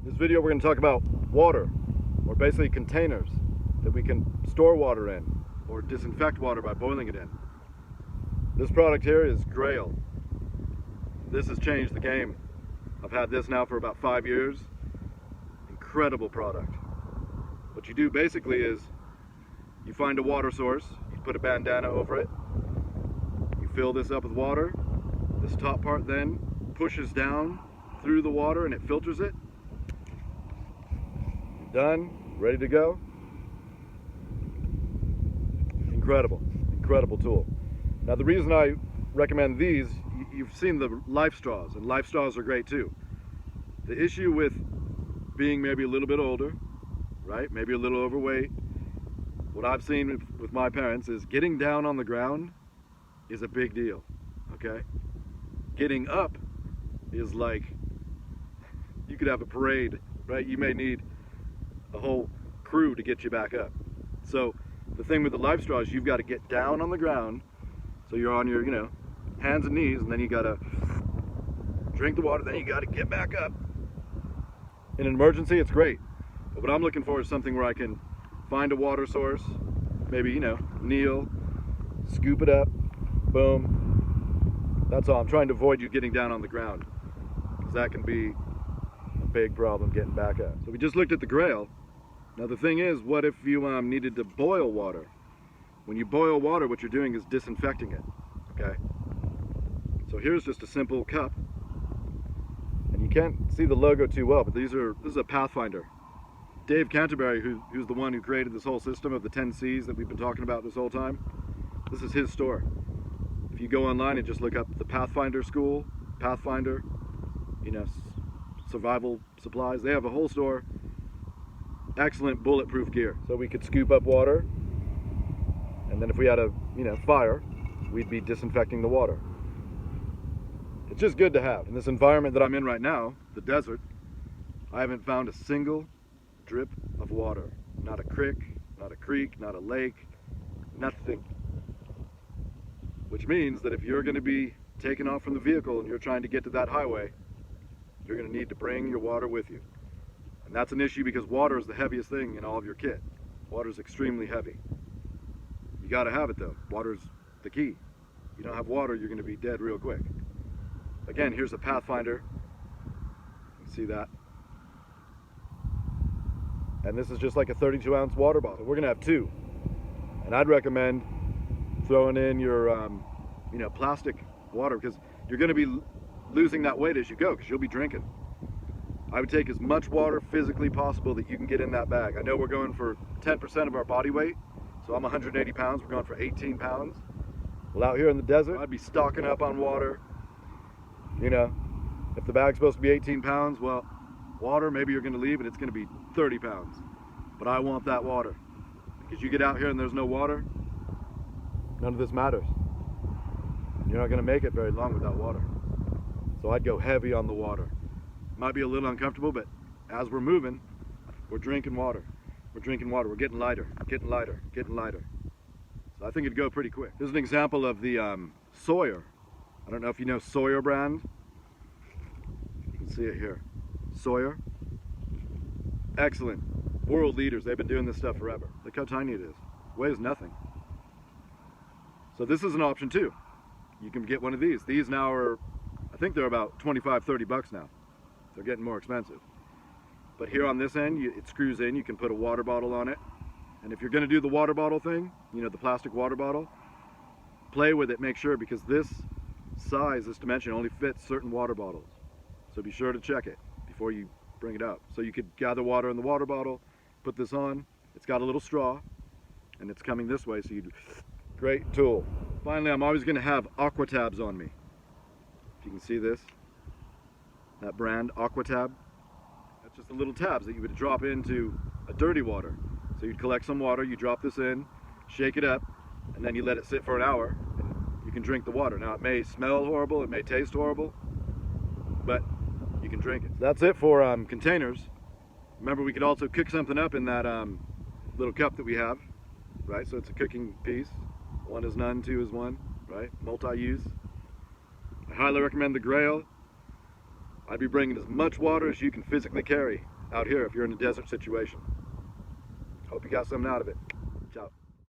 In this video we're going to talk about water, or basically containers that we can store water in or disinfect water by boiling it in. This product here is Grayl. This has changed the game. I've had this now for about 5 years. Incredible product. What you do basically is you find a water source, you put a bandana over it, you fill this up with water. This top part then pushes down through the water and it filters it. Done, ready to go. Incredible tool. Now the reason I recommend these, you've seen the life straws, and life straws are great too. The issue with being maybe a little bit older, right, maybe a little overweight, what I've seen with my parents is getting down on the ground is a big deal, okay? Getting up is like, you could have a parade, right? You may need a whole crew to get you back up. So the thing with the life straw is you've got to get down on the ground, so you're on your, hands and knees, and then you got to drink the water, then you got to get back up. In an emergency, it's great. But what I'm looking for is something where I can find a water source, maybe, kneel, scoop it up, boom. That's all. I'm trying to avoid you getting down on the ground, because that can be a big problem getting back up. So we just looked at the Grayl. Now the thing is, what if you needed to boil water? When you boil water, what you're doing is disinfecting it, okay? So here's just a simple cup. And you can't see the logo too well, but this is a Pathfinder. Dave Canterbury, who's the one who created this whole system of the 10 C's that we've been talking about this whole time, this is his store. If you go online and just look up the Pathfinder School, Pathfinder, survival supplies, they have a whole store. Excellent bulletproof gear. So we could scoop up water, and then if we had a fire, we'd be disinfecting the water. It's just good to have. In this environment that I'm in right now, the desert, I haven't found a single drip of water. Not a creek, not a lake, nothing. Which means that if you're going to be taken off from the vehicle and you're trying to get to that highway, you're going to need to bring your water with you. And that's an issue because water is the heaviest thing in all of your kit. Water is extremely heavy. You got to have it though. Water's the key. You don't have water, you're going to be dead real quick. Again, here's a Pathfinder. You can see that. And this is just like a 32-ounce water bottle. We're going to have two. And I'd recommend throwing in your, plastic water, because you're going to be losing that weight as you go, because you'll be drinking. I would take as much water physically possible that you can get in that bag. I know we're going for 10% of our body weight, so I'm 180 pounds, we're going for 18 pounds. Well, out here in the desert, I'd be stocking up on water. If the bag's supposed to be 18 pounds, well, water, maybe you're gonna leave and it's gonna be 30 pounds. But I want that water, because you get out here and there's no water, none of this matters. You're not gonna make it very long without water. So I'd go heavy on the water. Might be a little uncomfortable, but as we're moving, we're drinking water. We're drinking water. We're getting lighter, getting lighter, getting lighter. So I think it'd go pretty quick. This is an example of the Sawyer. I don't know if you know Sawyer brand. You can see it here. Sawyer. Excellent. World leaders. They've been doing this stuff forever. Look how tiny it is. Weighs nothing. So this is an option too. You can get one of these. These now are, I think they're about 25, 30 bucks now. They're getting more expensive. But here on this end, it screws in. You can put a water bottle on it. And if you're going to do the water bottle thing, the plastic water bottle, play with it, make sure, because this size, this dimension only fits certain water bottles. So be sure to check it before you bring it out. So you could gather water in the water bottle, put this on. It's got a little straw, and it's coming this way, so great tool. Finally, I'm always going to have Aquatabs on me. If you can see this. That brand, Aquatab. That's just the little tabs that you would drop into a dirty water. So you'd collect some water, you drop this in, shake it up, and then you let it sit for an hour, and you can drink the water. Now it may smell horrible, it may taste horrible, but you can drink it. That's it for containers. Remember, we could also cook something up in that little cup that we have, right? So it's a cooking piece. 1 is none, 2 is 1, right? Multi-use. I highly recommend the Grayl. I'd be bringing as much water as you can physically carry out here if you're in a desert situation. Hope you got something out of it. Ciao.